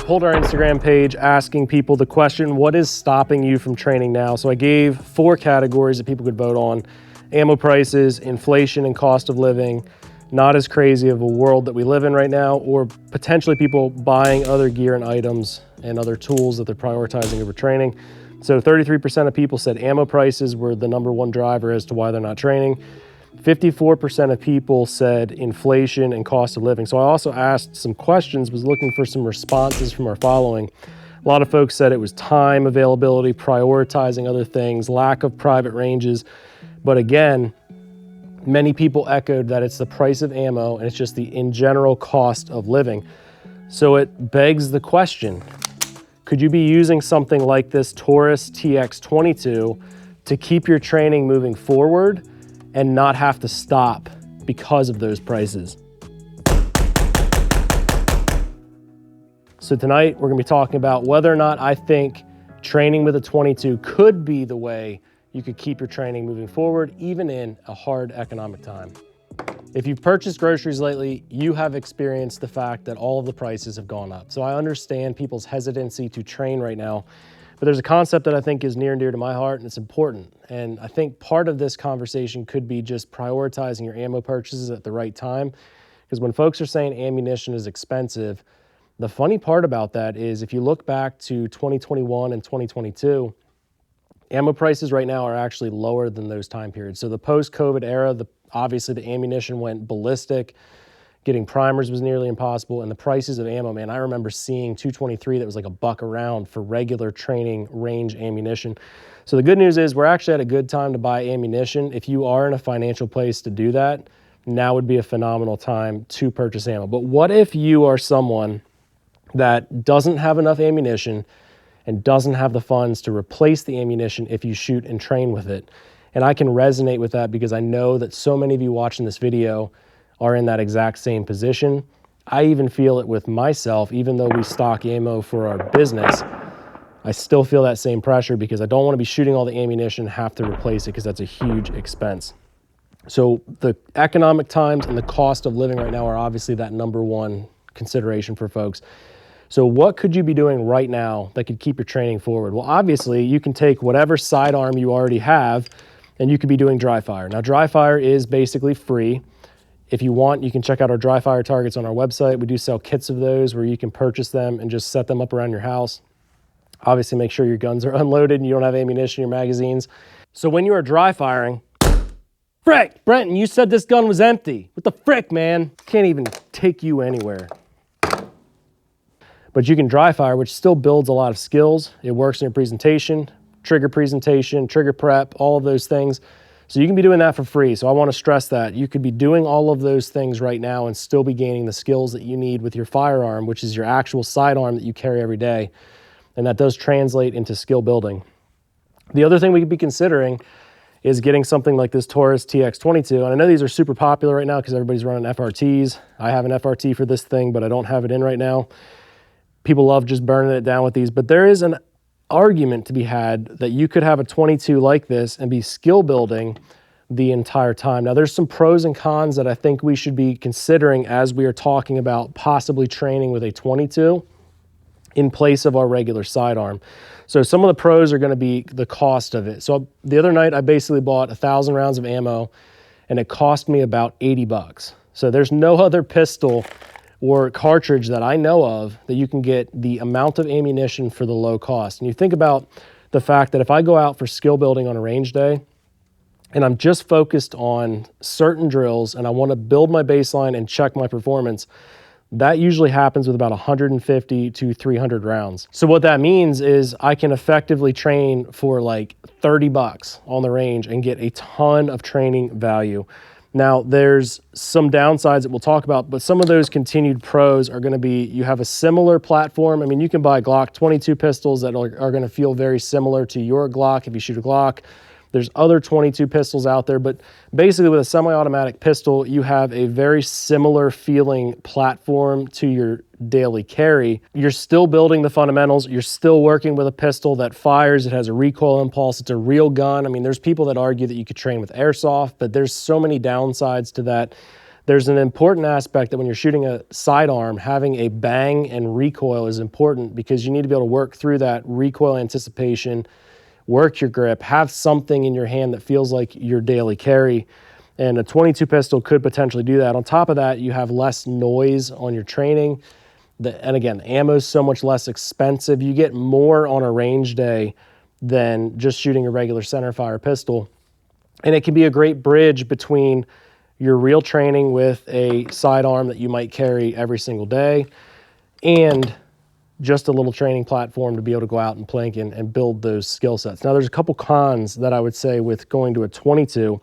pulled our Instagram page asking people the question, what is stopping you from training now? So I gave 4 categories that people could vote on: ammo prices, inflation and cost of living, not as crazy of a world that we live in right now, or potentially people buying other gear and items and other tools that they're prioritizing over training. So 33% of people said ammo prices were the #1 driver as to why they're not training. 54% of people said inflation and cost of living. So I also asked some questions, was looking for some responses from our following. A lot of folks said it was time availability, prioritizing other things, lack of private ranges. But again, many people echoed that it's the price of ammo and it's just the in general cost of living. So it begs the question, could you be using something like this Taurus TX22 to keep your training moving forward and not have to stop because of those prices? So tonight we're gonna be talking about whether or not I think training with a 22 could be the way you could keep your training moving forward, even in a hard economic time. If you've purchased groceries lately, you have experienced the fact that all of the prices have gone up. So I understand people's hesitancy to train right now, but there's a concept that I think is near and dear to my heart, and it's important. And I think part of this conversation could be just prioritizing your ammo purchases at the right time. Because when folks are saying ammunition is expensive, the funny part about that is if you look back to 2021 and 2022, ammo prices right now are actually lower than those time periods. So the post-COVID era, obviously the ammunition went ballistic. Getting primers was nearly impossible, and the prices of ammo, man, I remember seeing 223 that was like $1 a round for regular training range ammunition. So the good news is we're actually at a good time to buy ammunition. If you are in a financial place to do that, now would be a phenomenal time to purchase ammo. But what if you are someone that doesn't have enough ammunition and doesn't have the funds to replace the ammunition if you shoot and train with it? And I can resonate with that because I know that so many of you watching this video are in that exact same position. I even feel it with myself, even though we stock ammo for our business, I still feel that same pressure because I don't want to be shooting all the ammunition and have to replace it because that's a huge expense. So the economic times and the cost of living right now are obviously that #1 consideration for folks. So what could you be doing right now that could keep your training forward? Well, obviously you can take whatever sidearm you already have and you could be doing DryFire. Now DryFire is basically free. If you want, you can check out our DryFire targets on our website. We do sell kits of those where you can purchase them and just set them up around your house. Obviously make sure your guns are unloaded and you don't have ammunition in your magazines. So when you are dry firing, frick, Brenton, you said this gun was empty. What the frick, man? Can't even take you anywhere. But you can dry fire, which still builds a lot of skills. It works in your presentation, trigger prep, all of those things. So you can be doing that for free. So I want to stress that you could be doing all of those things right now and still be gaining the skills that you need with your firearm, which is your actual sidearm that you carry every day. And that does translate into skill building. The other thing we could be considering is getting something like this Taurus TX22. And I know these are super popular right now because everybody's running FRTs. I have an FRT for this thing, but I don't have it in right now. People love just burning it down with these, but there is an argument to be had that you could have a 22 like this and be skill building the entire time. Now there's some pros and cons that I think we should be considering as we are talking about possibly training with a 22 in place of our regular sidearm. So some of the pros are going to be the cost of it. So the other night I basically bought 1,000 rounds of ammo and it cost me about $80. So there's no other pistol or cartridge that I know of that you can get the amount of ammunition for the low cost. And you think about the fact that if I go out for skill building on a range day and I'm just focused on certain drills and I want to build my baseline and check my performance, that usually happens with about 150 to 300 rounds. So what that means is I can effectively train for like $30 on the range and get a ton of training value. Now, there's some downsides that we'll talk about, but some of those continued pros are going to be you have a similar platform. I mean, you can buy Glock 22 pistols that are going to feel very similar to your Glock if you shoot a Glock. There's other 22 pistols out there, but basically with a semi-automatic pistol, you have a very similar feeling platform to your daily carry. You're still building the fundamentals. You're still working with a pistol that fires. It has a recoil impulse. It's a real gun. I mean, there's people that argue that you could train with airsoft, but there's so many downsides to There's an important aspect that when you're shooting a sidearm, having a bang and recoil is important because you need to be able to work through that recoil anticipation, work your grip, have something in your hand that feels like your daily carry. And a 22 pistol could potentially do that. On top of that, you have less noise on your training. And again, the ammo is so much less expensive. You get more on a range day than just shooting a regular centerfire pistol. And it can be a great bridge between your real training with a sidearm that you might carry every single day and just a little training platform to be able to go out and plink and build those skill sets. Now, there's a couple cons that I would say with going to a 22.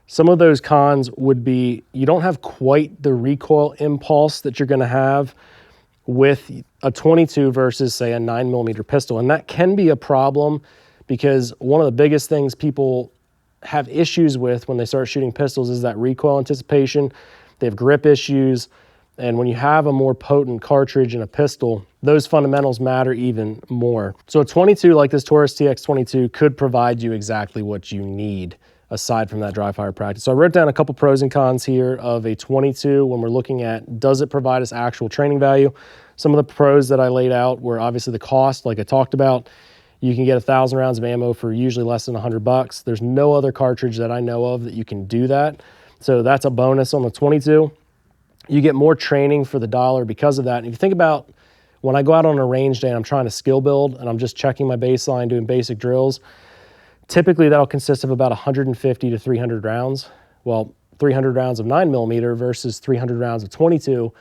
Some of those cons would be you don't have quite the recoil impulse that you're going to have with a 22 versus, say, a 9mm pistol. And that can be a problem because one of the biggest things people have issues with when they start shooting pistols is that recoil anticipation. They have grip issues. And when you have a more potent cartridge in a pistol, those fundamentals matter even more. So a 22 like this Taurus TX22 could provide you exactly what you need aside from that dry fire practice. So I wrote down a couple pros and cons here of a 22 when we're looking at, does it provide us actual training value? Some of the pros that I laid out were obviously the cost, like I talked about. You can get 1,000 rounds of ammo for usually less than $100. There's no other cartridge that I know of that you can do that. So that's a bonus on the 22. You get more training for the dollar because of that. And if you think about when I go out on a range day and I'm trying to skill build and I'm just checking my baseline, doing basic drills, typically that'll consist of about 150 to 300 rounds. Well, 300 rounds of 9mm versus 300 rounds of 22,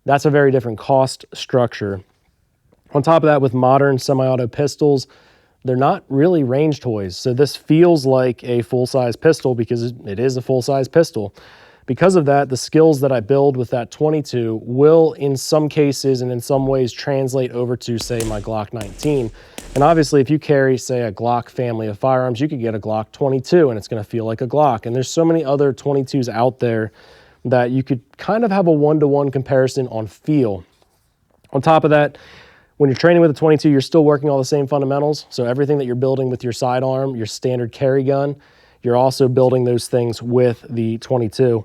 that's a very different cost structure. On top of that, with modern semi-auto pistols, they're not really range toys. So this feels like a full-size pistol because it is a full-size pistol. Because of that, the skills that I build with that 22 will, in some cases and in some ways, translate over to, say, my Glock 19. And obviously, if you carry, say, a Glock family of firearms, you could get a Glock 22 and it's going to feel like a Glock. And there's so many other 22s out there that you could kind of have a one-to-one comparison on feel. On top of that, when you're training with a 22, you're still working all the same fundamentals. So everything that you're building with your sidearm, your standard carry gun, you're also building those things with the 22.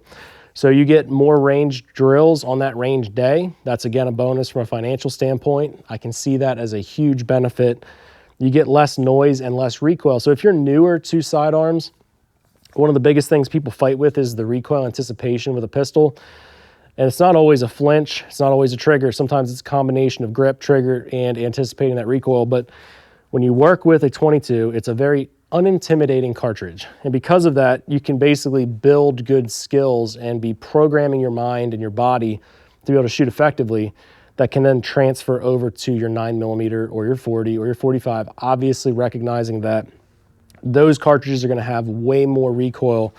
So you get more range drills on that range day. That's, again, a bonus from a financial standpoint. I can see that as a huge benefit. You get less noise and less recoil. So if you're newer to sidearms, one of the biggest things people fight with is the recoil anticipation with a pistol. And it's not always a flinch, it's not always a trigger. Sometimes it's a combination of grip, trigger, and anticipating that recoil. But when you work with a 22, it's a very unintimidating cartridge. And because of that, you can basically build good skills and be programming your mind and your body to be able to shoot effectively that can then transfer over to your 9mm or your 40 or your 45, obviously recognizing that those cartridges are going to have way more recoil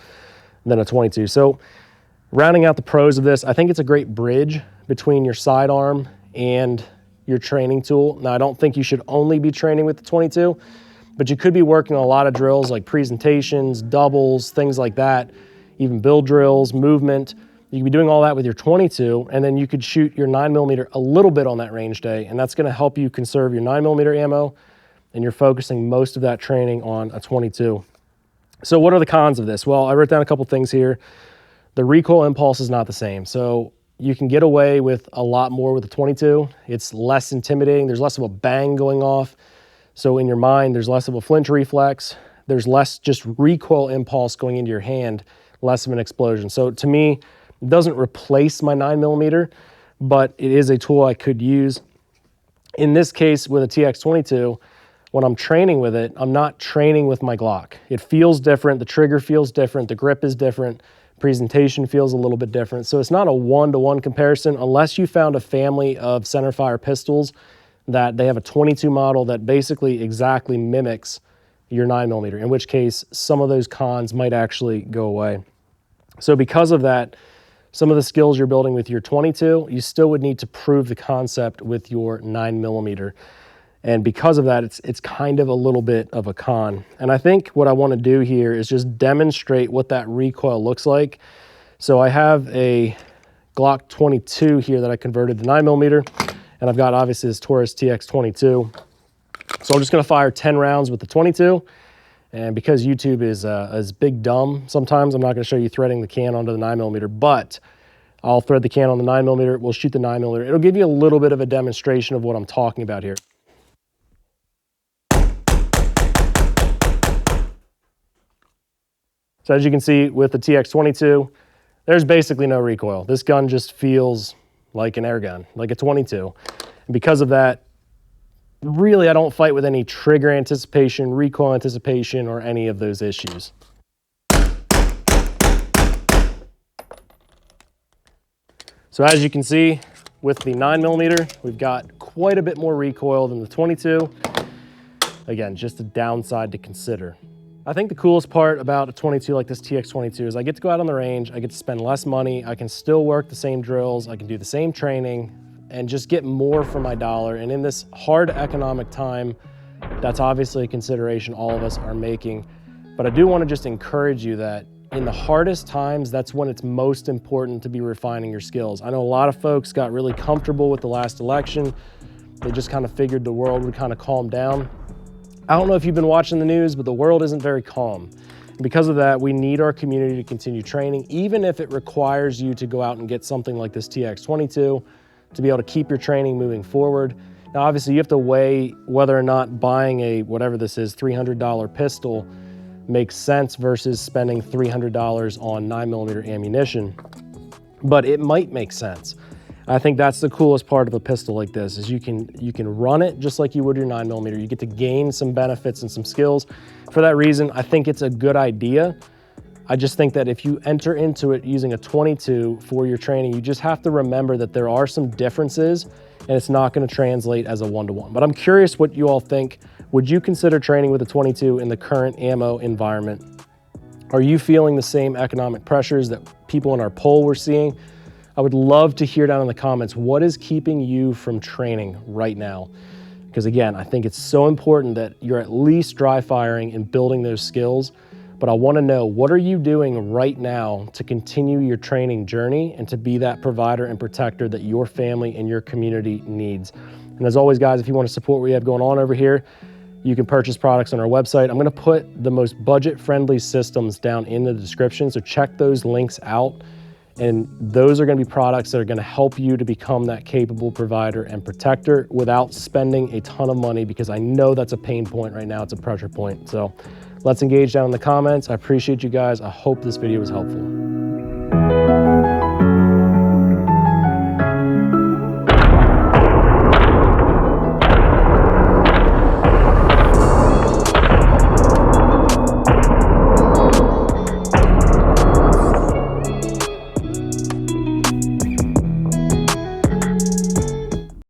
than a 22. So rounding out the pros of this, I think it's a great bridge between your sidearm and your training tool. Now, I don't think you should only be training with the 22, but you could be working on a lot of drills like presentations, doubles, things like that, even build drills, movement. You can be doing all that with your 22, and then you could shoot your 9mm a little bit on that range day, and that's going to help you conserve your 9mm ammo, and you're focusing most of that training on a 22. So what are the cons of this? Well, I wrote down a couple things here. The recoil impulse is not the same. So you can get away with a lot more with the 22. It's less intimidating. There's less of a bang going off. So in your mind, there's less of a flinch reflex. There's less just recoil impulse going into your hand, less of an explosion. So to me, it doesn't replace my 9mm, but it is a tool I could use. In this case, with a TX22, when I'm training with it, I'm not training with my Glock. It feels different. The trigger feels different. The grip is different. Presentation feels a little bit different. So it's not a one-to-one comparison unless you found a family of centerfire pistols that they have a 22 model that basically exactly mimics your 9mm, in which case some of those cons might actually go away. So because of that, some of the skills you're building with your 22, you still would need to prove the concept with your 9mm. And because of that, it's kind of a little bit of a con. And I think what I want to do here is just demonstrate what that recoil looks like. So I have a Glock 22 here that I converted to 9mm, and I've got obviously this Taurus TX22. So I'm just going to fire 10 rounds with the 22. And because YouTube is big dumb, sometimes I'm not going to show you threading the can onto the 9mm, but I'll thread the can on the 9mm. We'll shoot the 9mm. It'll give you a little bit of a demonstration of what I'm talking about here. So as you can see with the TX22, there's basically no recoil. This gun just feels like an air gun, like a 22. And because of that, really I don't fight with any trigger anticipation, recoil anticipation, or any of those issues. So as you can see, with the 9mm, we've got quite a bit more recoil than the 22. Again, just a downside to consider. I think the coolest part about a 22 like this TX22 is I get to go out on the range, I get to spend less money, I can still work the same drills, I can do the same training, and just get more for my dollar. And in this hard economic time, that's obviously a consideration all of us are making. But I do want to just encourage you that in the hardest times, that's when it's most important to be refining your skills. I know a lot of folks got really comfortable with the last election. They just kind of figured the world would kind of calm down. I don't know if you've been watching the news, but the world isn't very calm. And because of that, we need our community to continue training, even if it requires you to go out and get something like this TX22 to be able to keep your training moving forward. Now, obviously, you have to weigh whether or not buying a, whatever this is, $300 pistol makes sense versus spending $300 on 9mm ammunition, but it might make sense. I think that's the coolest part of a pistol like this is you can run it just like you would your 9mm. You get to gain some benefits and some skills. For that reason, I think it's a good idea. I just think that if you enter into it using a 22 for your training, you just have to remember that there are some differences and it's not going to translate as a one-to-one. But I'm curious what you all think. Would you consider training with a 22 in the current ammo environment? Are you feeling the same economic pressures that people in our poll were seeing? I would love to hear down in the comments, what is keeping you from training right now? Because again, I think it's so important that you're at least dry firing and building those skills. But I want to know, what are you doing right now to continue your training journey and to be that provider and protector that your family and your community needs? And as always, guys, if you want to support what we have going on over here, you can purchase products on our website. I'm going to put the most budget-friendly systems down in the description, so check those links out. And those are going to be products that are going to help you to become that capable provider and protector without spending a ton of money, because I know that's a pain point right now. It's a pressure point. So let's engage down in the comments. I appreciate you guys. I hope this video was helpful.